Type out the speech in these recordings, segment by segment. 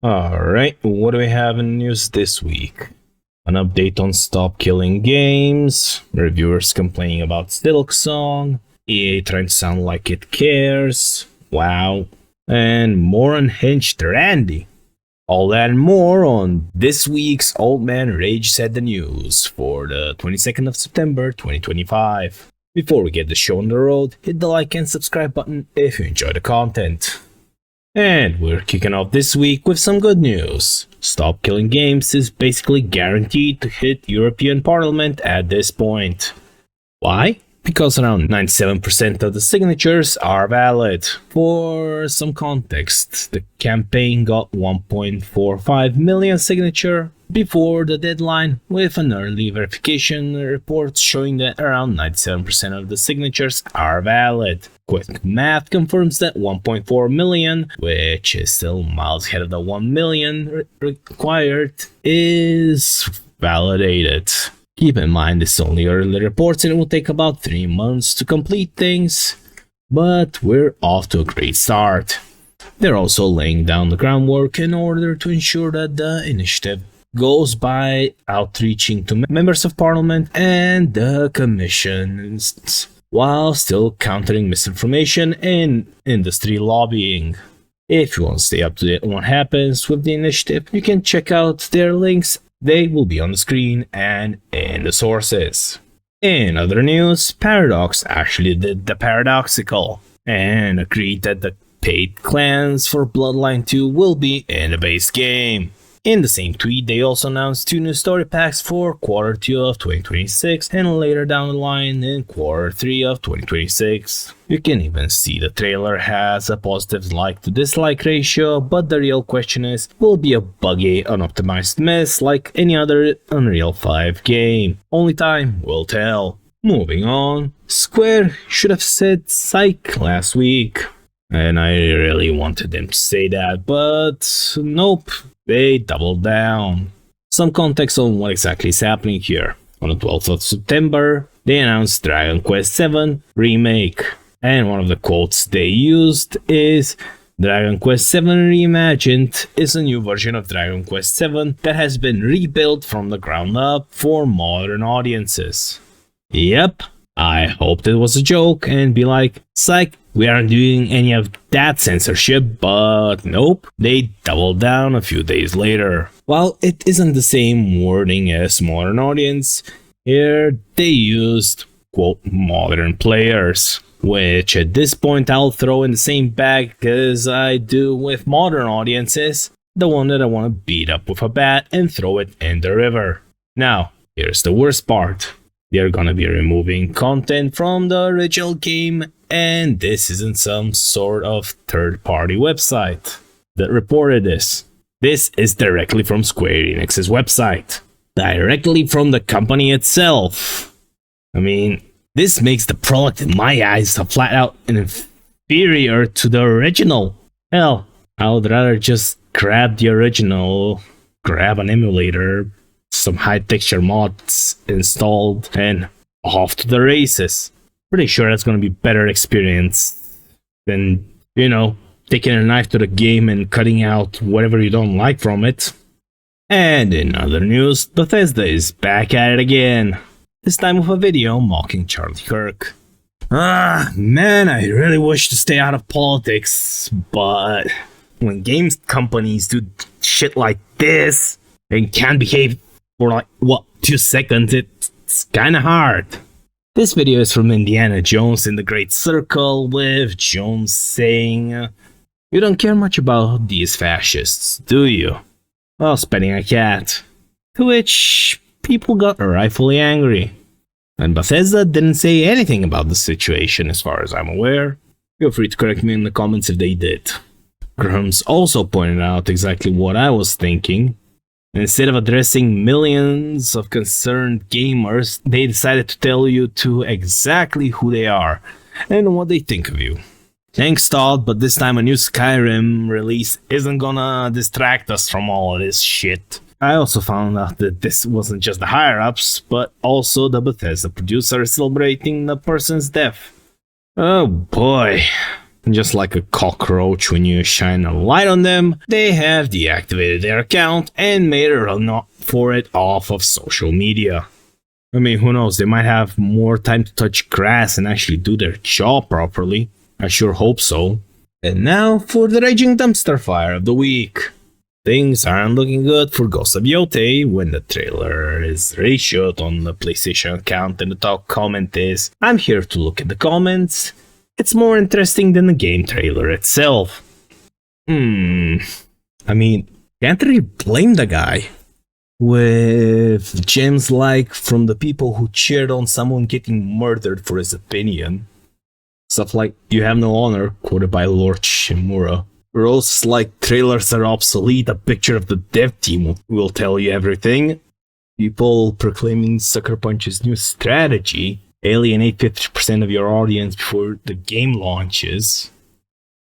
Alright, what do we have in news this week? An update on Stop Killing Games, reviewers complaining about Silksong, EA trying to sound like it cares, wow, and more unhinged Randy. All that and more on this week's Old Man Rage Said the News for the 22nd of September 2025. Before we get the show on the road, hit the like and subscribe button if you enjoy the content. And we're kicking off this week with some good news. Stop Killing Games is basically guaranteed to hit European Parliament at this point. Why? Because around 97% of the signatures are valid. For some context, the campaign got 1.45 million signatures before the deadline, with an early verification report showing that around 97% of the signatures are valid. Quick math confirms that 1.4 million, which is still miles ahead of the 1 million required, is validated. Keep in mind this is only early reports and it will take about 3 months to complete things, but we're off to a great start. They're also laying down the groundwork in order to ensure that the initiative goes by outreaching to members of parliament and the commissions, while still countering misinformation and industry lobbying. If you want to stay up to date on what happens with the initiative, you can check out their links. They will be on the screen and in the sources. In other news, Paradox actually did the paradoxical and agreed that the paid clans for Bloodline 2 will be in the base game. In the same tweet, they also announced 2 new story packs for Q2 of 2026 and later down the line in Q3 of 2026. You can even see the trailer has a positive like to dislike ratio, but the real question is, will it be a buggy, unoptimized mess like any other Unreal 5 game? Only time will tell. Moving on, Square should have said psych last week. And I really wanted them to say that, but nope. They doubled down. Some context on what exactly is happening here. On the 12th of September, they announced Dragon Quest VII Remake, and one of the quotes they used is, "Dragon Quest VII Reimagined is a new version of Dragon Quest VII that has been rebuilt from the ground up for modern audiences." Yep, I hoped it was a joke and be like, psych, we aren't doing any of that censorship, but nope, they doubled down a few days later. While it isn't the same wording as modern audience, here they used, quote, modern players, which at this point I'll throw in the same bag as I do with modern audiences, the one that I want to beat up with a bat and throw it in the river. Now, here's the worst part. They're gonna be removing content from the original game, and this isn't some sort of third-party website that reported this. This is directly from Square Enix's website. Directly from the company itself. I mean, this makes the product in my eyes flat out inferior to the original. Hell, I would rather just grab the original, grab an emulator, some high texture mods installed, and off to the races. Pretty sure that's gonna be better experience than, taking a knife to the game and cutting out whatever you don't like from it. And in other news, Bethesda is back at it again. This time with a video mocking Charlie Kirk. Man, I really wish to stay out of politics, but when games companies do shit like this and can't behave for 2 seconds, it's kinda hard. This video is from Indiana Jones in the Great Circle, with Jones saying, "You don't care much about these fascists, do you?" While petting a cat. To which people got rightfully angry. And Bethesda didn't say anything about the situation as far as I'm aware. Feel free to correct me in the comments if they did. Grums also pointed out exactly what I was thinking. Instead of addressing millions of concerned gamers, they decided to tell you exactly who they are and what they think of you. Thanks, Todd, but this time a new Skyrim release isn't gonna distract us from all of this shit. I also found out that this wasn't just the higher-ups, but also the Bethesda producer celebrating the person's death. Oh boy. Just like a cockroach when you shine a light on them, they have deactivated their account and made a run for it off of social media. I mean, who knows, they might have more time to touch grass and actually do their job properly. I sure hope so. And now for the raging dumpster fire of the week. Things aren't looking good for Ghost of Yotei when the trailer is reshoot on the PlayStation account and the top comment is, "I'm here to look at the comments. It's more interesting than the game trailer itself." I mean, can't really blame the guy. With gems like from the people who cheered on someone getting murdered for his opinion. Stuff like "You have no honor," quoted by Lord Shimura. Roasts like "trailers are obsolete, a picture of the dev team will tell you everything." People proclaiming Sucker Punch's new strategy, alienate 50% of your audience before the game launches.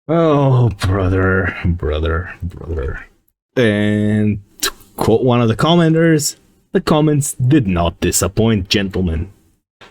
Oh, brother. And to quote one of the commenters, "The comments did not disappoint, gentlemen."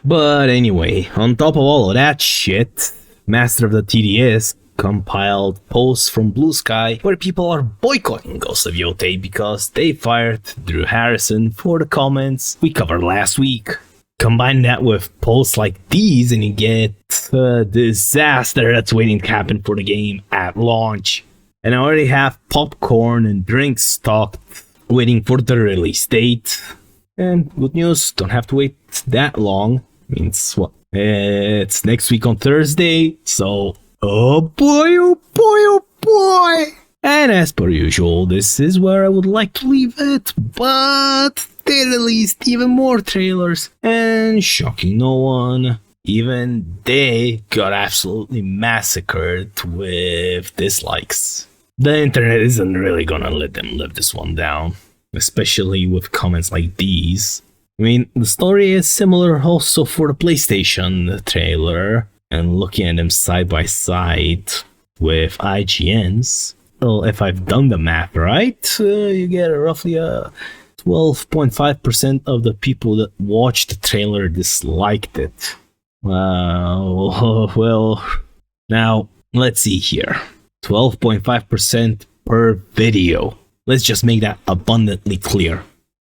But anyway, on top of all of that shit, Master of the TDS compiled posts from Blue Sky where people are boycotting Ghost of Yotei because they fired Drew Harrison for the comments we covered last week. Combine that with posts like these and you get a disaster that's waiting to happen for the game at launch. And I already have popcorn and drinks stocked waiting for the release date. And good news, don't have to wait that long. Means what? It's next week on Thursday, so oh boy. And as per usual, this is where I would like to leave it, but they released even more trailers, and shocking no one, even they got absolutely massacred with dislikes. The internet isn't really gonna let them live this one down, especially with comments like these. I mean, the story is similar also for the PlayStation trailer, and looking at them side by side with IGN's, well, if I've done the math right, you get roughly 12.5% of the people that watched the trailer disliked it. Well, now, let's see here. 12.5% per video. Let's just make that abundantly clear.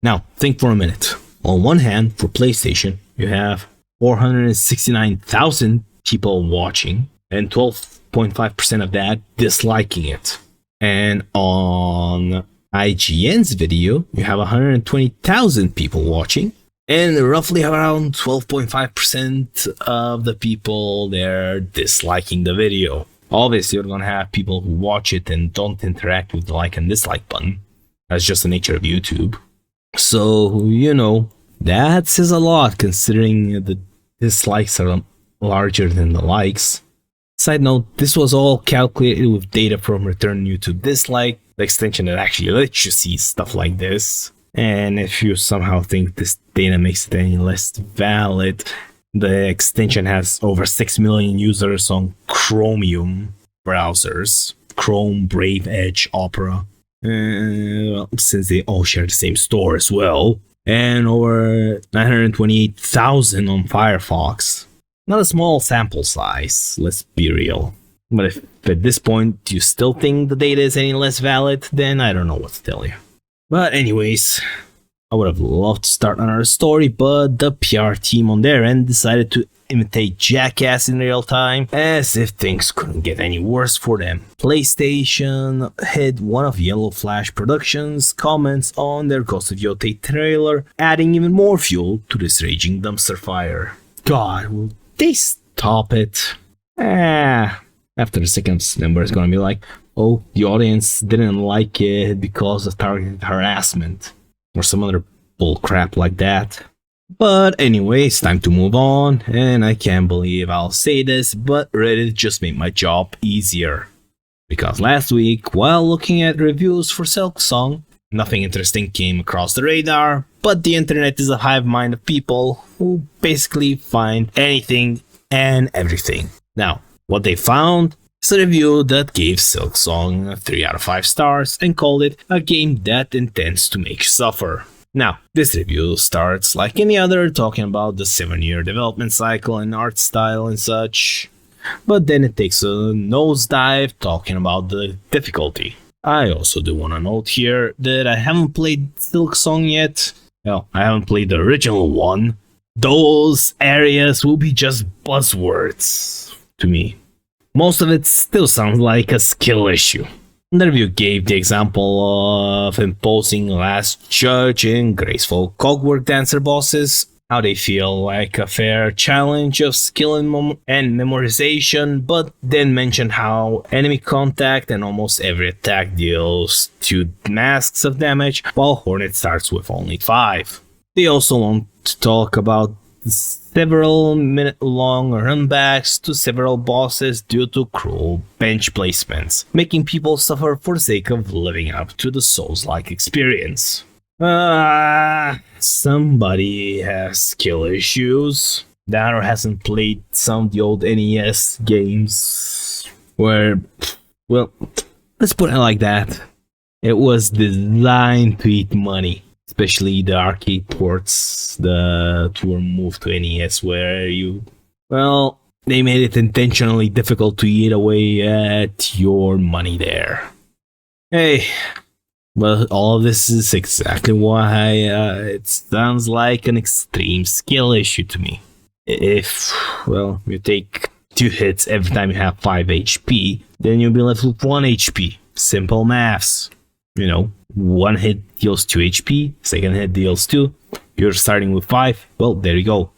Now, think for a minute. On one hand, for PlayStation, you have 469,000 people watching, and 12.5% of that disliking it. And on IGN's video, you have 120,000 people watching, and roughly around 12.5% of the people there disliking the video. Obviously, you're gonna have people who watch it and don't interact with the like and dislike button. That's just the nature of YouTube. So, you know, that says a lot considering the dislikes are larger than the likes. Side note, this was all calculated with data from Return YouTube Dislike, the extension that actually lets you see stuff like this. And if you somehow think this data makes it any less valid, the extension has over 6 million users on Chromium browsers. Chrome, Brave, Edge, Opera. Well, since they all share the same store as well. And over 928,000 on Firefox. Not a small sample size, let's be real. But if at this point you still think the data is any less valid, then I don't know what to tell you. But anyways, I would have loved to start another story, but the PR team on their end decided to imitate Jackass in real time, as if things couldn't get any worse for them. PlayStation hid one of Yellow Flash Productions' comments on their Ghost of Yotei trailer, adding even more fuel to this raging dumpster fire. God, will they stop it? After the second member is gonna be like, oh, the audience didn't like it because of targeted harassment, or some other bullcrap like that. But anyway, it's time to move on, and I can't believe I'll say this, but Reddit just made my job easier. Because last week, while looking at reviews for Silksong, nothing interesting came across the radar, but the internet is a hive mind of people who basically find anything and everything. Now, what they found is a review that gave Silksong 3 out of 5 stars and called it a game that intends to make you suffer. Now, this review starts like any other, talking about the 7-year development cycle and art style and such. but then it takes a nosedive talking about the difficulty. I also do want to note here that I haven't played Silksong yet. Well, I haven't played the original one. Those areas will be just buzzwords to me. Most of it still sounds like a skill issue. The review gave the example of imposing Last Judge and graceful cogwork dancer bosses, how they feel like a fair challenge of skill and memorization, but then mentioned how enemy contact and almost every attack deals 2 masks of damage, while Hornet starts with only 5. They also want to talk about several minute-long runbacks to several bosses due to cruel bench placements, making people suffer for the sake of living up to the Souls-like experience. Somebody has skill issues. That or hasn't played some of the old NES games where, well, let's put it like that. It was designed to eat money. Especially the arcade ports that were moved to NES where they made it intentionally difficult to eat away at your money there. Hey, well, all of this is exactly why it sounds like an extreme skill issue to me. If, you take 2 hits every time you have 5 HP, then you'll be left with 1 HP. Simple maths. 1 hit deals 2 HP, second hit deals 2, you're starting with 5, well, there you go.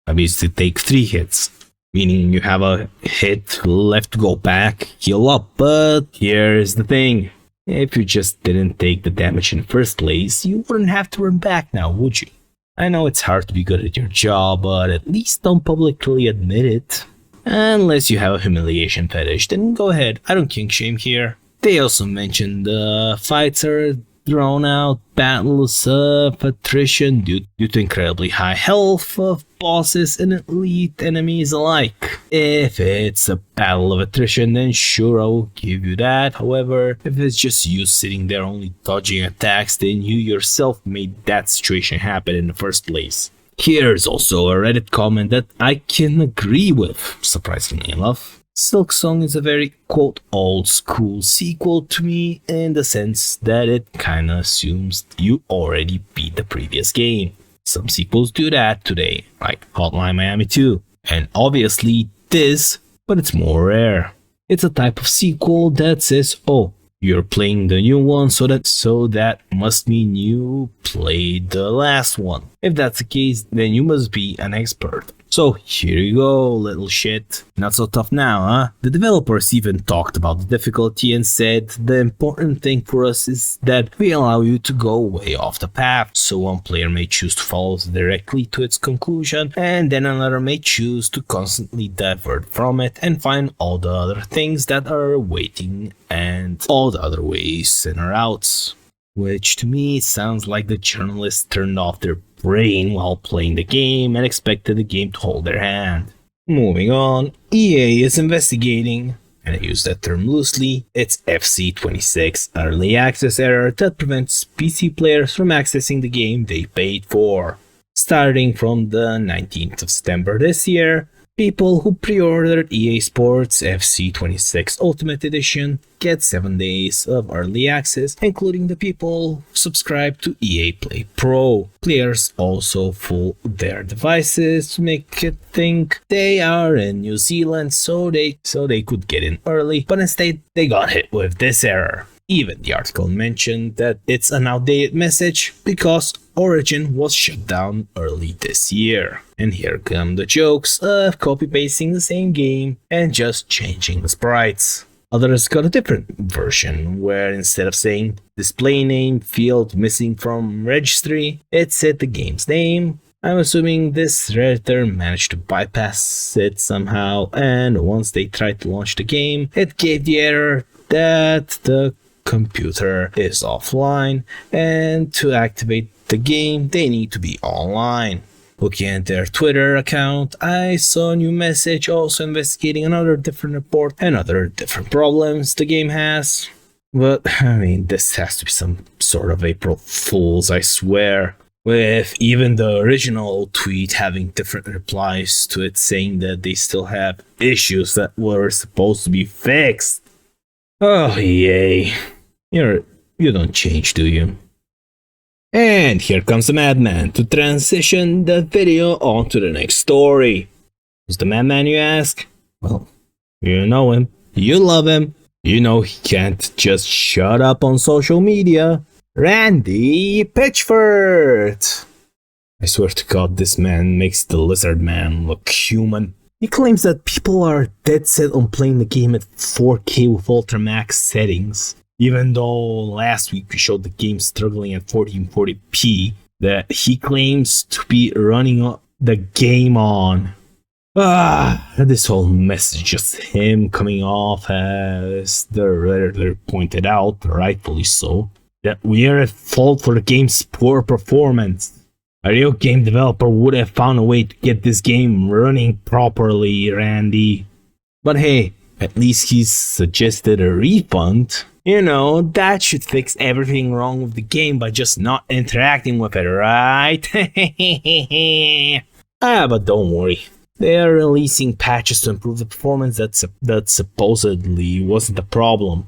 That means to take 3 hits, meaning you have a hit left to go back, heal up. But here's the thing, if you just didn't take the damage in the first place, you wouldn't have to run back now, would you? I know it's hard to be good at your job, but at least don't publicly admit it. Unless you have a humiliation fetish, then go ahead, I don't kink shame here. They also mentioned the fights are drawn out battles of attrition due to incredibly high health of bosses and elite enemies alike. If it's a battle of attrition, then sure, I will give you that. However, if it's just you sitting there only dodging attacks, then you yourself made that situation happen in the first place. Here's also a Reddit comment that I can agree with, surprisingly enough. Silksong is a very, quote, old school sequel to me in the sense that it kinda assumes you already beat the previous game. Some sequels do that today, like Hotline Miami 2, and obviously this, but it's more rare. It's a type of sequel that says, oh, you're playing the new one, so that must mean you played the last one. If that's the case, then you must be an expert. So here you go, little shit. Not so tough now, huh? The developers even talked about the difficulty and said the important thing for us is that we allow you to go way off the path. So one player may choose to follow directly to its conclusion, and then another may choose to constantly divert from it and find all the other things that are waiting and all the other ways and routes. Which to me sounds like the journalists turned off their brain while playing the game and expected the game to hold their hand. Moving on, EA is investigating, and I use that term loosely, its FC26 early access error that prevents PC players from accessing the game they paid for. Starting from the 19th of September this year, people who pre-ordered EA Sports FC26 Ultimate Edition get 7 days of early access, including the people who subscribe to EA Play Pro. Players also fool their devices to make it think they are in New Zealand so they could get in early, but instead they got hit with this error. Even the article mentioned that it's an outdated message because Origin was shut down early this year. And here come the jokes of copy-pasting the same game and just changing the sprites. Others got a different version where instead of saying display name field missing from registry, it said the game's name. I'm assuming this Redditor managed to bypass it somehow, and once they tried to launch the game, it gave the error that the computer is offline, and to activate the game they need to be online. Looking at their Twitter account, I saw a new message also investigating another different report and other different problems the game has. But, this has to be some sort of April Fool's, I swear. with even the original tweet having different replies to it saying that they still have issues that were supposed to be fixed. Oh, yay. You don't change, do you? And here comes the madman to transition the video on to the next story. Who's the madman, you ask? Well, you know him. You love him. You know he can't just shut up on social media. Randy Pitchford! I swear to God, this man makes the lizard man look human. He claims that people are dead set on playing the game at 4K with ultra max settings. Even though last week we showed the game struggling at 1440p, that he claims to be running the game on. This whole mess is just him coming off, as the Redditor pointed out, rightfully so, that we are at fault for the game's poor performance. A real game developer would have found a way to get this game running properly, Randy. But hey, at least he's suggested a refund. You know, that should fix everything wrong with the game by just not interacting with it, right? But don't worry. They are releasing patches to improve the performance that supposedly wasn't the problem.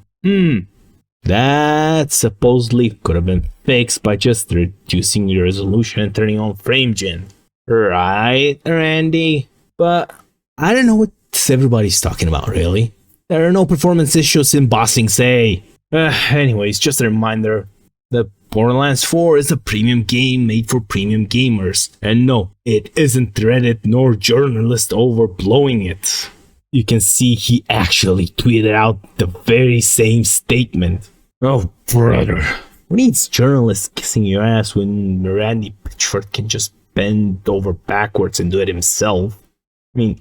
That supposedly could have been fixed by just reducing the resolution and turning on FrameGen. Right, Randy? But I don't know what everybody's talking about, really. There are no performance issues in Bossing Say. Anyways, just a reminder that Borderlands 4 is a premium game made for premium gamers. And no, it isn't Reddit nor journalists overblowing it. You can see he actually tweeted out the very same statement. Oh, brother. Who needs journalists kissing your ass when Randy Pitchford can just bend over backwards and do it himself? I mean,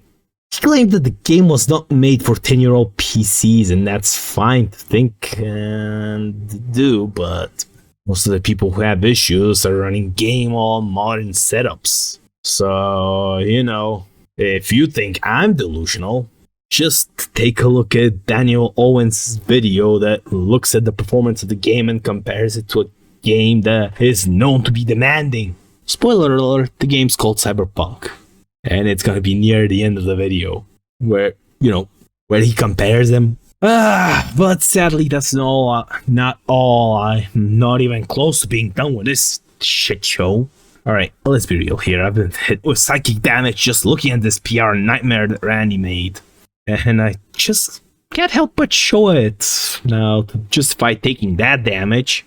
he claimed that the game was not made for 10-year-old PCs, and that's fine to think and do, but most of the people who have issues are running game on modern setups. So, you know, if you think I'm delusional, just take a look at Daniel Owen's video that looks at the performance of the game and compares it to a game that is known to be demanding. Spoiler alert, the game's called Cyberpunk. And it's gonna be near the end of the video, where he compares them. But sadly, that's not all. I'm not even close to being done with this shit show. Alright, let's be real here. I've been hit with psychic damage just looking at this PR nightmare that Randy made. And I just can't help but show it. Now, to justify taking that damage,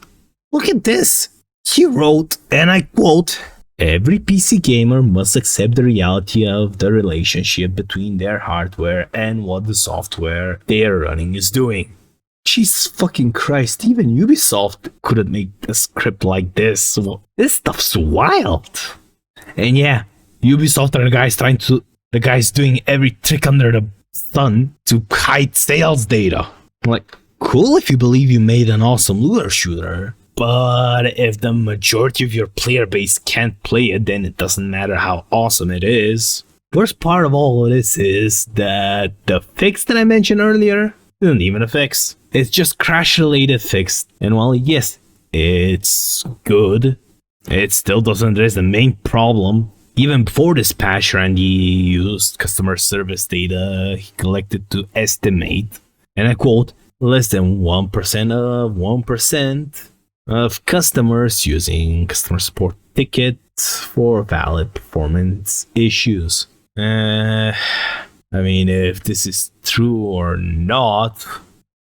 look at this. He wrote, and I quote, "Every PC gamer must accept the reality of the relationship between their hardware and what the software they are running is doing." Jesus fucking Christ, even Ubisoft couldn't make a script like this. This stuff's wild. And yeah, Ubisoft are the guys doing every trick under the sun to hide sales data. Like, cool if you believe you made an awesome looter shooter. But if the majority of your player base can't play it, then it doesn't matter how awesome it is. Worst part of all of this is that the fix that I mentioned earlier isn't even a fix. It's just crash-related fix. And while yes, it's good, it still doesn't address the main problem. Even before this patch, Randy used customer service data he collected to estimate, and I quote, less than 1% of 1% of customers using customer support tickets for valid performance issues. I mean, if this is true or not,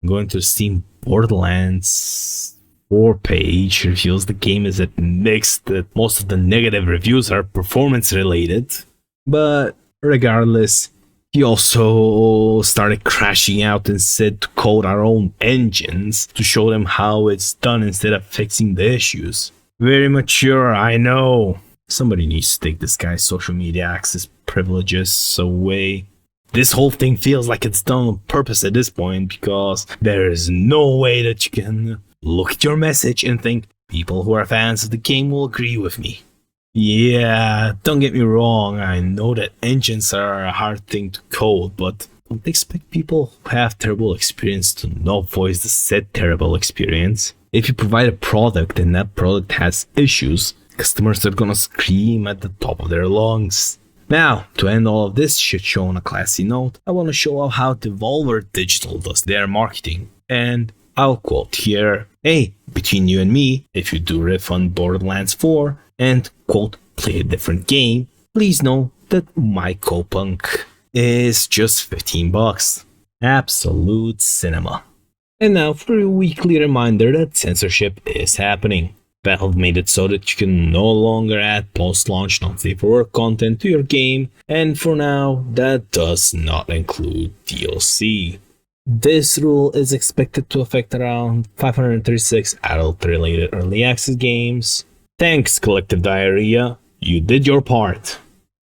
I'm going to Steam Borderlands 4 page reveals the game is at mixed, that most of the negative reviews are performance related. But regardless, he also started crashing out and said to code our own engines to show them how it's done instead of fixing the issues. Very mature, I know. Somebody needs to take this guy's social media access privileges away. This whole thing feels like it's done on purpose at this point, because there is no way that you can look at your message and think people who are fans of the game will agree with me. Yeah, don't get me wrong, I know that engines are a hard thing to code, but don't expect people who have terrible experience to not voice the said terrible experience. If you provide a product and that product has issues, customers are gonna scream at the top of their lungs. Now, to end all of this shit show on a classy note, I want to show off how Devolver Digital does their marketing. And I'll quote here, "Hey, between you and me, if you do refund Borderlands 4 and, quote, play a different game, please know that my coupon is just $15. Absolute cinema." And now for a weekly reminder that censorship is happening. Valve made it so that you can no longer add post-launch not safe for work content to your game, and for now, that does not include DLC. This rule is expected to affect around 536 adult-related early access games. Thanks, Collective Diarrhea, you did your part.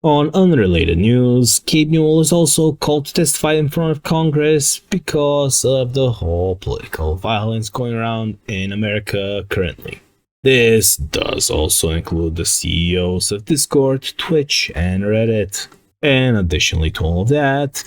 On unrelated news, Gabe Newell is also called to testify in front of Congress because of the whole political violence going around in America currently. This does also include the CEOs of Discord, Twitch, and Reddit. And additionally to all of that,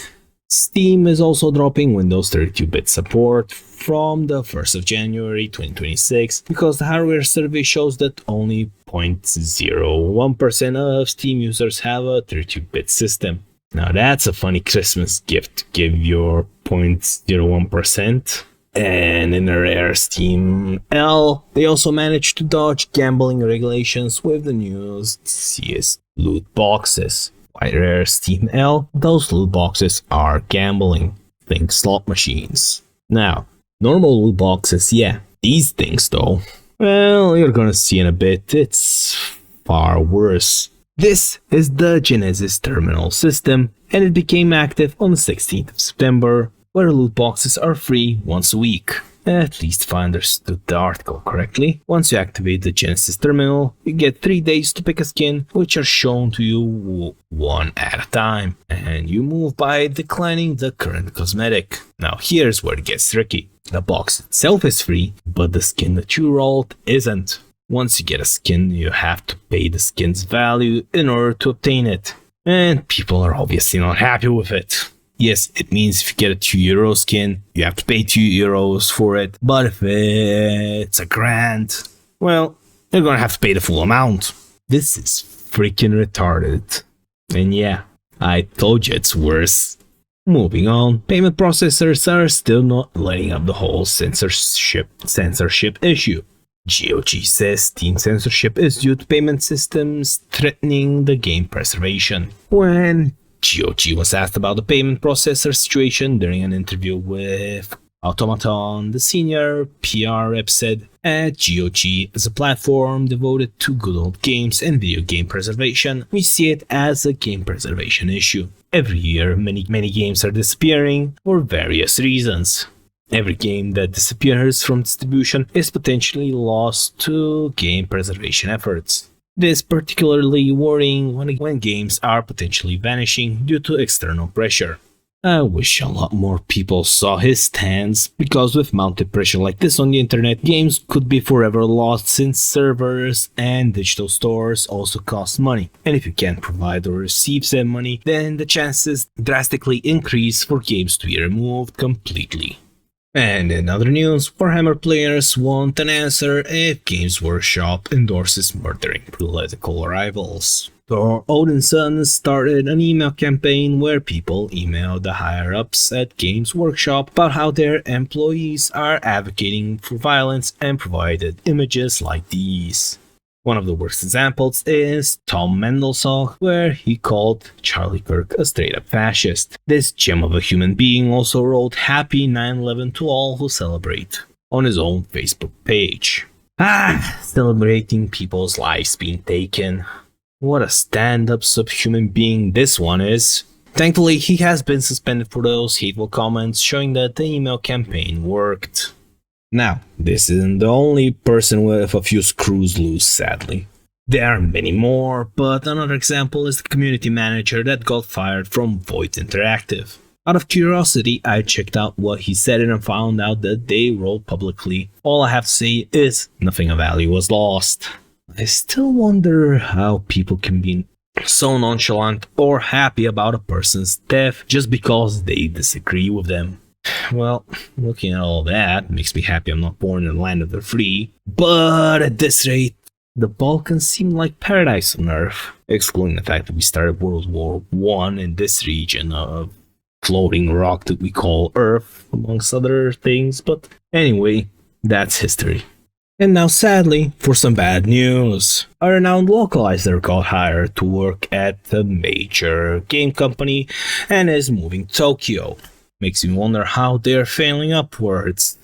Steam is also dropping Windows 32-bit support from the 1st of January 2026 because the hardware survey shows that only 0.01% of Steam users have a 32-bit system. Now that's a funny Christmas gift to give your 0.01%. And in a rare Steam L, they also managed to dodge gambling regulations with the newest CS loot boxes. Why rare Steam L? Those loot boxes are gambling. Think slot machines. Now, normal loot boxes, yeah. These things though, well, you're gonna see in a bit, it's far worse. This is the Genesis terminal system, and it became active on the 16th of September, where loot boxes are free once a week. At least if I understood the article correctly. Once you activate the Genesis terminal, you get 3 days to pick a skin, which are shown to you one at a time, and you move by declining the current cosmetic. Now here's where it gets tricky. The box itself is free, but the skin that you rolled isn't. Once you get a skin, you have to pay the skin's value in order to obtain it. And people are obviously not happy with it. Yes, it means if you get a €2 skin, you have to pay €2 for it. But if it's $1,000, well, you're gonna have to pay the full amount. This is freaking retarded. And yeah, I told you it's worse. Moving on, payment processors are still not letting up the whole censorship issue. GOG says Steam censorship is due to payment systems threatening the game preservation. When GOG was asked about the payment processor situation during an interview with Automaton, the senior PR rep said, "At GOG, as a platform devoted to good old games and video game preservation, we see it as a game preservation issue. Every year, many games are disappearing for various reasons. Every game that disappears from distribution is potentially lost to game preservation efforts. It is particularly worrying when games are potentially vanishing due to external pressure." I wish a lot more people saw his stance, because with mounted pressure like this on the internet, games could be forever lost since servers and digital stores also cost money. And if you can't provide or receive said money, then the chances drastically increase for games to be removed completely. And in other news, Warhammer players want an answer if Games Workshop endorses murdering political rivals. So Odinson started an email campaign where people emailed the higher-ups at Games Workshop about how their employees are advocating for violence and provided images like these. One of the worst examples is Tom Mendelsohn, where he called Charlie Kirk a straight-up fascist. This gem of a human being also wrote "Happy 9/11 to all who celebrate" on his own Facebook page. Celebrating people's lives being taken. What a stand-up subhuman being this one is. Thankfully, he has been suspended for those hateful comments, showing that the email campaign worked. Now, this isn't the only person with a few screws loose, sadly. There are many more, but another example is the community manager that got fired from Void Interactive. Out of curiosity, I checked out what he said and found out that they wrote publicly. All I have to say is, nothing of value was lost. I still wonder how people can be so nonchalant or happy about a person's death just because they disagree with them. Well, looking at all that makes me happy I'm not born in the land of the free, but at this rate, The Balkans seem like paradise on Earth, excluding the fact that we started World War I in this region of floating rock that we call Earth, amongst other things, but anyway, that's history. And now, sadly, for some bad news, a renowned localizer got hired to work at a major game company and is moving to Tokyo. Makes me wonder how they're failing upwards.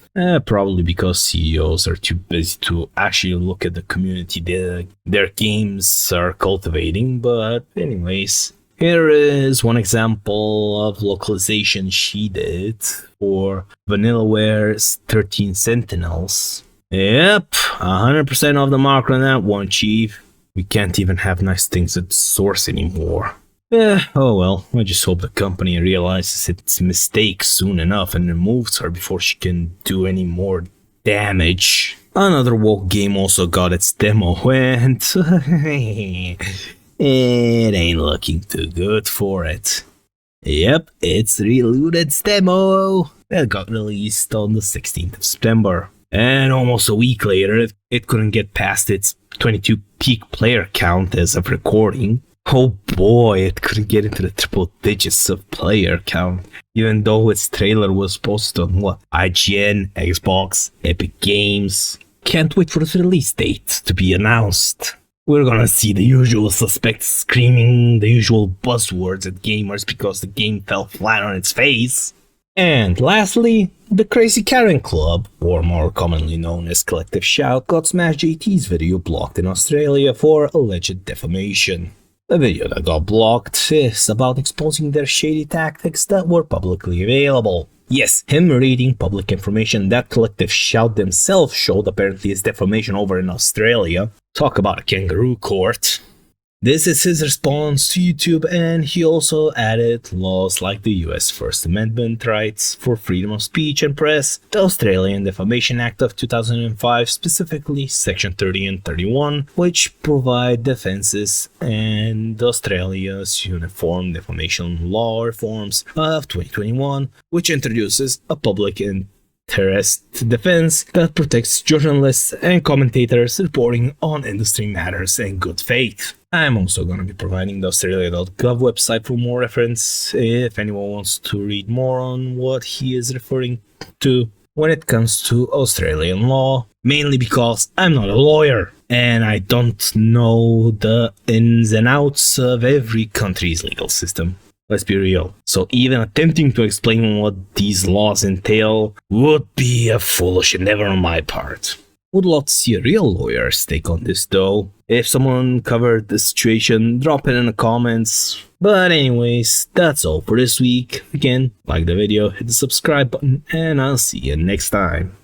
Probably because CEOs are too busy to actually look at the community their games are cultivating, but anyways. Here is one example of localization she did for Vanillaware's 13 Sentinels. Yep, 100% off the mark on that one, Chief. We can't even have nice things at source anymore. Oh well, I just hope the company realizes its mistake soon enough and removes her before she can do any more damage. Another woke game also got its demo and it ain't looking too good for it. Yep, it's Reluted's demo that got released on the 16th of September. And almost a week later, it couldn't get past its 22 peak player count as of recording. Oh boy, it couldn't get into the triple digits of player count, even though its trailer was posted on IGN, Xbox, Epic Games. Can't wait for its release date to be announced. We're gonna see the usual suspects screaming the usual buzzwords at gamers because the game fell flat on its face. And lastly, the Crazy Karen Club, or more commonly known as Collective Shout, got Smash JT's video blocked in Australia for alleged defamation. The video that got blocked is about exposing their shady tactics that were publicly available. Yes, him reading public information that Collective Shout themselves showed apparently is defamation over in Australia. Talk about a kangaroo court. This is his response to YouTube, and he also added laws like the US First Amendment rights for freedom of speech and press, the Australian Defamation Act of 2005, specifically Section 30 and 31, which provide defenses, and Australia's Uniform Defamation Law Reforms of 2021, which introduces a public interest defense that protects journalists and commentators reporting on industry matters in good faith. I'm also going to be providing the Australia.gov website for more reference if anyone wants to read more on what he is referring to when it comes to Australian law, mainly because I'm not a lawyer and I don't know the ins and outs of every country's legal system. Let's be real. So even attempting to explain what these laws entail would be a foolish endeavor on my part. Would love to see a real lawyer's take on this though. If someone covered the situation, drop it in the comments. But anyways, that's all for this week. Again, like the video, hit the subscribe button, and I'll see you next time.